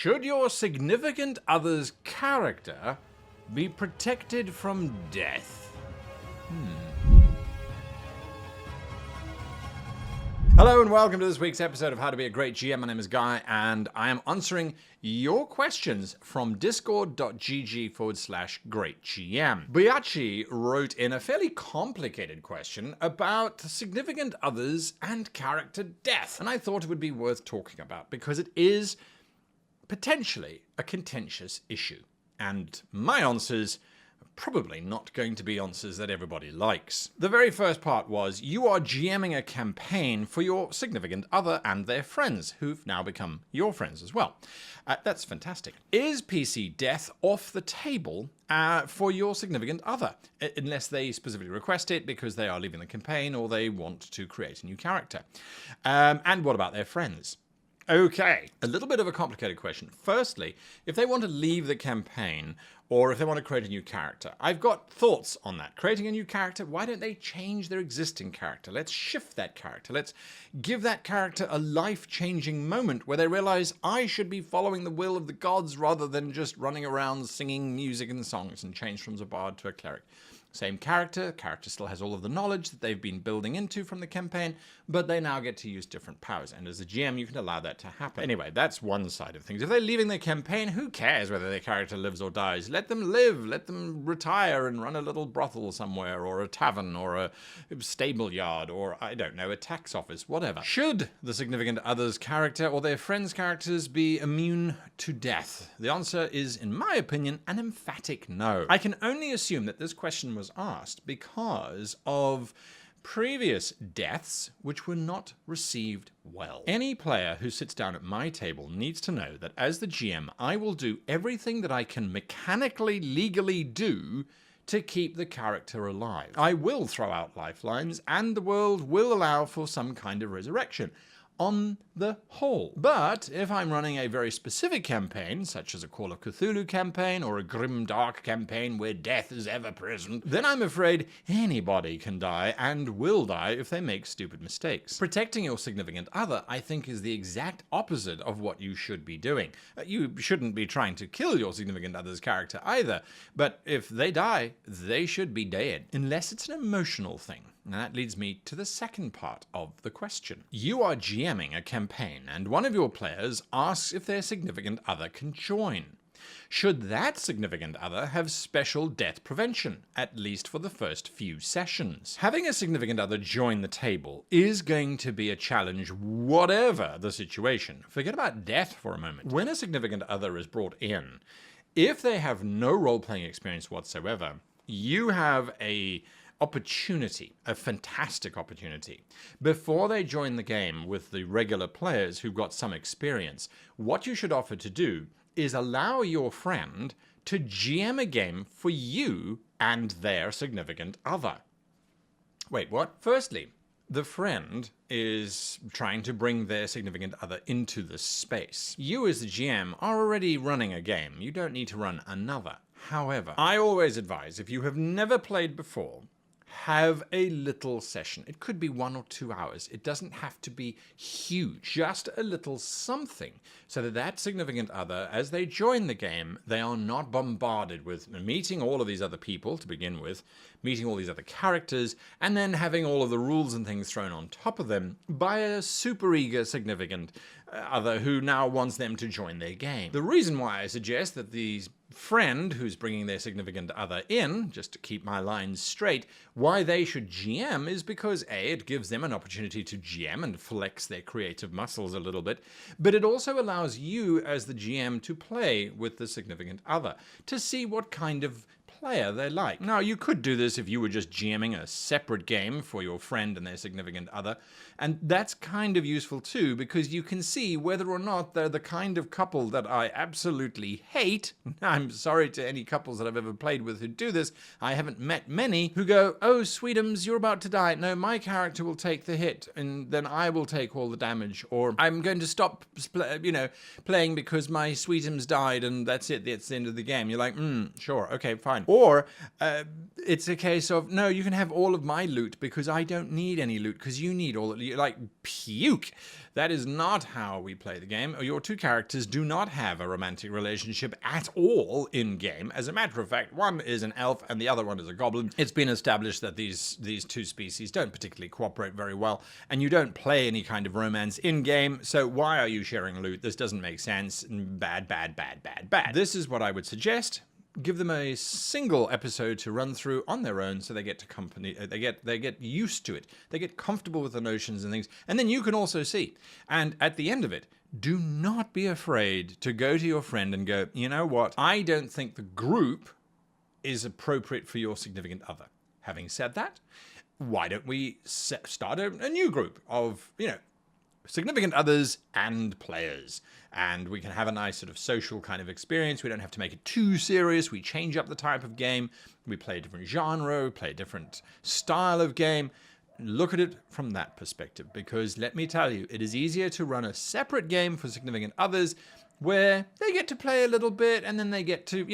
Should your significant other's character be protected from death? Hello and welcome to this week's episode of How to Be a Great GM. My name is Guy and I am answering your questions from discord.gg/greatgm. Biachi wrote in a fairly complicated question about significant others and character death. And I thought it would be worth talking about because it is potentially a contentious issue. And my answers probably not going to be answers that everybody likes. The very first part was, you are GMing a campaign for your significant other and their friends, who've now become your friends as well. That's fantastic. Is PC death off the table for your significant other? Unless they specifically request it because they are leaving the campaign or they want to create a new character. And what about their friends? Okay, a little bit of a complicated question. Firstly, if they want to leave the campaign or if they want to create a new character, I've got thoughts on that. Creating a new character, why don't they change their existing character? Let's shift that character. Let's give that character a life-changing moment where they realize I should be following the will of the gods rather than just running around singing music and songs, and change from a bard to a cleric. Same character still has all of the knowledge that they've been building into from the campaign, but they now get to use different powers, and as a GM you can allow that to happen. Anyway, that's one side of things. If they're leaving their campaign, who cares whether their character lives or dies? Let them live, let them retire and run a little brothel somewhere, or a tavern, or a stable yard, or, I don't know, a tax office, whatever. Should the significant other's character or their friends' characters be immune to death? The answer is, in my opinion, an emphatic no. I can only assume that this question was asked because of previous deaths which were not received well. Any player who sits down at my table needs to know that as the GM, I will do everything that I can mechanically, legally do to keep the character alive. I will throw out lifelines and the world will allow for some kind of resurrection on the whole. But if I'm running a very specific campaign, such as a Call of Cthulhu campaign or a grim dark campaign where death is ever present, then I'm afraid anybody can die and will die if they make stupid mistakes. Protecting your significant other, I think, is the exact opposite of what you should be doing. You shouldn't be trying to kill your significant other's character either, but if they die, they should be dead, unless it's an emotional thing. And that leads me to the second part of the question. You are GMing a campaign, and one of your players asks if their significant other can join. Should that significant other have special death prevention, at least for the first few sessions? Having a significant other join the table is going to be a challenge, whatever the situation. Forget about death for a moment. When a significant other is brought in, if they have no role-playing experience whatsoever, you have a fantastic opportunity. Before they join the game with the regular players who've got some experience, what you should offer to do is allow your friend to GM a game for you and their significant other. Wait, what? Firstly, the friend is trying to bring their significant other into the space. You as the GM are already running a game. You don't need to run another. However, I always advise, if you have never played before, have a little session. It could be 1 or 2 hours. It doesn't have to be huge. Just a little something so that that significant other, as they join the game, they are not bombarded with meeting all of these other people to begin with, meeting all these other characters, and then having all of the rules and things thrown on top of them by a super eager significant other who now wants them to join their game. The reason why I suggest that these friend who's bringing their significant other in, just to keep my lines straight, why they should GM is because A, it gives them an opportunity to GM and flex their creative muscles a little bit, but it also allows you as the GM to play with the significant other, to see what kind of player they like. Now, you could do this if you were just GMing a separate game for your friend and their significant other, and that's kind of useful too, because you can see whether or not they're the kind of couple that I absolutely hate. I'm sorry to any couples that I've ever played with who do this. I haven't met many who go, "Oh, sweetums, you're about to die. No, my character will take the hit, and then I will take all the damage," or "I'm going to stop, playing because my sweetums died, and that's it. That's the end of the game." You're like, sure, okay, fine. Or it's a case of, no, you can have all of my loot because I don't need any loot because you need all of it. Like, puke. That is not how we play the game. Your two characters do not have a romantic relationship at all in-game. As a matter of fact, one is an elf and the other one is a goblin. It's been established that these two species don't particularly cooperate very well, and you don't play any kind of romance in-game, so why are you sharing loot? This doesn't make sense. Bad, bad, bad, bad, bad. This is what I would suggest. Give them a single episode to run through on their own, so they get to they get used to it. They get comfortable with the notions and things, and then you can also see. And at the end of it, do not be afraid to go to your friend and go, you know what? I don't think the group is appropriate for your significant other. Having said that, why don't we start a new group of, significant others and players, and we can have a nice sort of social kind of experience. We don't have to make it too serious. We change up the type of game. We play a different genre, play a different style of game. Look at it from that perspective, because let me tell you, it is easier to run a separate game for significant others where they get to play a little bit and then they get to,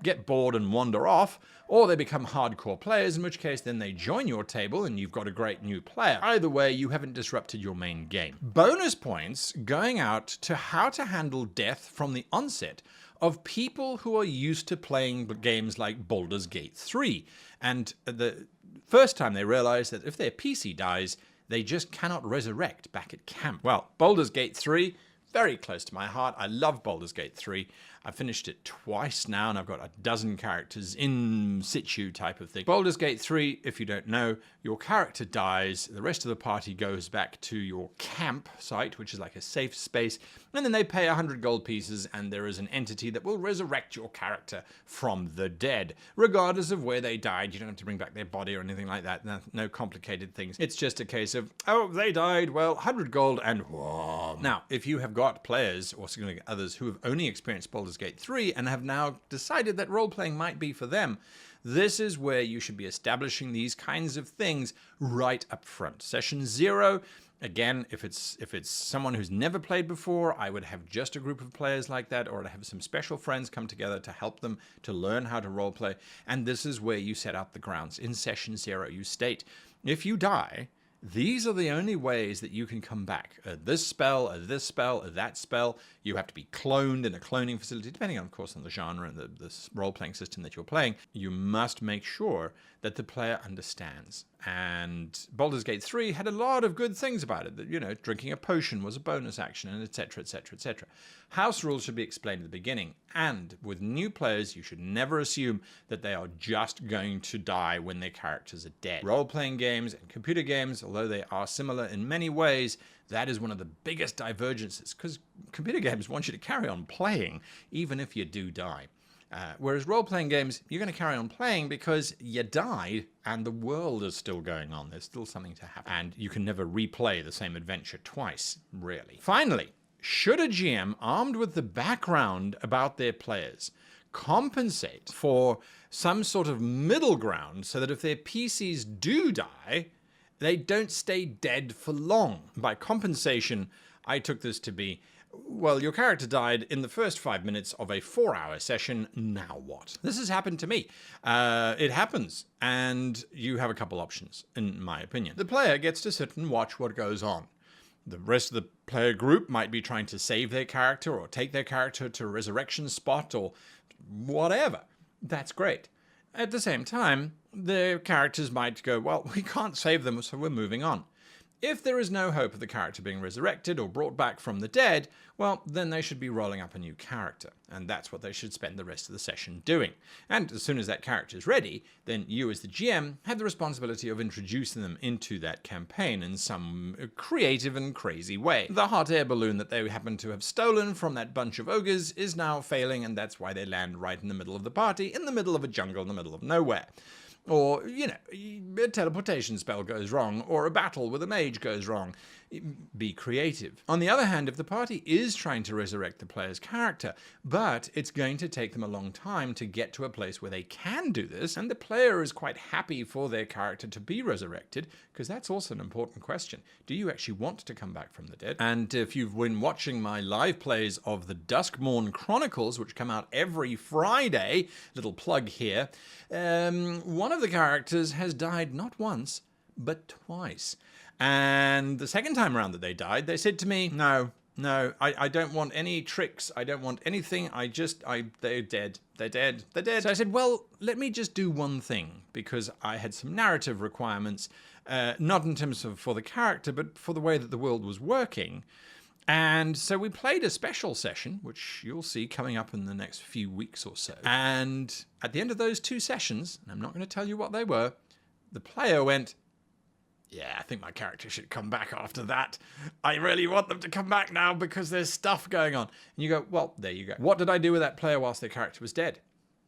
get bored and wander off, or they become hardcore players, in which case then they join your table and you've got a great new player. Either way, you haven't disrupted your main game. Bonus points going out to how to handle death from the onset of people who are used to playing games like Baldur's Gate 3. And the first time they realize that if their PC dies, they just cannot resurrect back at camp. Well, Baldur's Gate 3, very close to my heart. I love Baldur's Gate 3. I finished it twice now, and I've got a dozen characters in situ type of thing. Baldur's Gate 3, if you don't know, your character dies, the rest of the party goes back to your camp site, which is like a safe space, and then they pay 100 gold pieces, and there is an entity that will resurrect your character from the dead. Regardless of where they died, you don't have to bring back their body or anything like that. No complicated things. It's just a case of, oh, they died, well, 100 gold, and whoa. Now, if you have got players or significant others who have only experienced Baldur's Gate 3 and have now decided that role-playing might be for them, this is where you should be establishing these kinds of things right up front. Session 0, again, if it's someone who's never played before, I would have just a group of players like that, or I'd have some special friends come together to help them to learn how to role-play, and this is where you set out the grounds. In Session 0, you state, if you die, these are the only ways that you can come back. This spell, that spell. You have to be cloned in a cloning facility, depending on, of course, on the genre and the role-playing system that you're playing. You must make sure that the player understands. And Baldur's Gate 3 had a lot of good things about it. That, drinking a potion was a bonus action, and etc., etc., etc. House rules should be explained at the beginning. And with new players, you should never assume that they are just going to die when their characters are dead. Role-playing games and computer games, although they are similar in many ways, that is one of the biggest divergences, because computer games want you to carry on playing, even if you do die. Whereas role-playing games, you're going to carry on playing because you died and the world is still going on. There's still something to happen. And you can never replay the same adventure twice, really. Finally, should a GM armed with the background about their players compensate for some sort of middle ground so that if their PCs do die, they don't stay dead for long? By compensation, I took this to be, well, your character died in the first 5 minutes of a 4-hour session, now what? This has happened to me. It happens, and you have a couple options, in my opinion. The player gets to sit and watch what goes on. The rest of the player group might be trying to save their character or take their character to a resurrection spot or whatever. That's great. At the same time, the characters might go, well, we can't save them, so we're moving on. If there is no hope of the character being resurrected or brought back from the dead, well, then they should be rolling up a new character, and that's what they should spend the rest of the session doing. And as soon as that character is ready, then you as the GM have the responsibility of introducing them into that campaign in some creative and crazy way. The hot air balloon that they happen to have stolen from that bunch of ogres is now failing, and that's why they land right in the middle of the party, in the middle of a jungle, in the middle of nowhere. Or, a teleportation spell goes wrong, or a battle with a mage goes wrong. Be creative. On the other hand, if the party is trying to resurrect the player's character, but it's going to take them a long time to get to a place where they can do this, and the player is quite happy for their character to be resurrected, because that's also an important question. Do you actually want to come back from the dead? And if you've been watching my live plays of the Duskmorn Chronicles, which come out every Friday, little plug here, one of the characters has died not once, but twice. And the second time around that they died, they said to me, no, I don't want any tricks. I don't want anything. They're dead. They're dead. They're dead. So I said, well, let me just do one thing, because I had some narrative requirements, not in terms of for the character, but for the way that the world was working. And so we played a special session, which you'll see coming up in the next few weeks or so. And at the end of those 2 sessions, and I'm not going to tell you what they were, the player went, yeah, I think my character should come back after that. I really want them to come back now because there's stuff going on. And you go, well, there you go. What did I do with that player whilst their character was dead?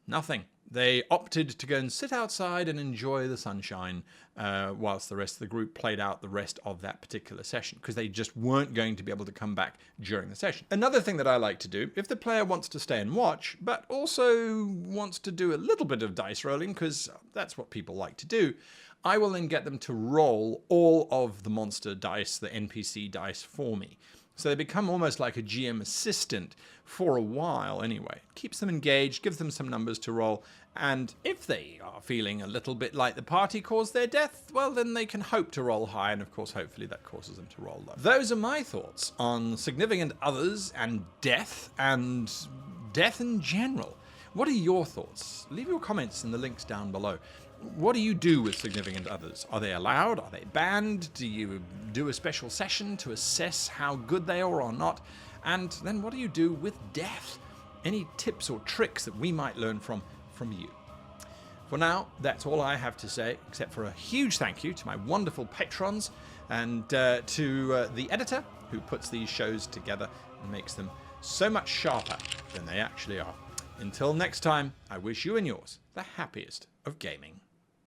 Nothing. They opted to go and sit outside and enjoy the sunshine whilst the rest of the group played out the rest of that particular session, because they just weren't going to be able to come back during the session. Another thing that I like to do, if the player wants to stay and watch, but also wants to do a little bit of dice rolling, because that's what people like to do, I will then get them to roll all of the monster dice, the NPC dice, for me. So they become almost like a GM assistant for a while anyway. Keeps them engaged, gives them some numbers to roll, and if they are feeling a little bit like the party caused their death, well, then they can hope to roll high, and of course, hopefully that causes them to roll low. Those are my thoughts on significant others and death in general. What are your thoughts? Leave your comments in the links down below. What do you do with significant others? Are they allowed? Are they banned? Do you do a special session to assess how good they are or not? And then what do you do with death? Any tips or tricks that we might learn from you? For now, that's all I have to say, except for a huge thank you to my wonderful patrons and to the editor who puts these shows together and makes them so much sharper than they actually are. Until next time, I wish you and yours the happiest of gaming.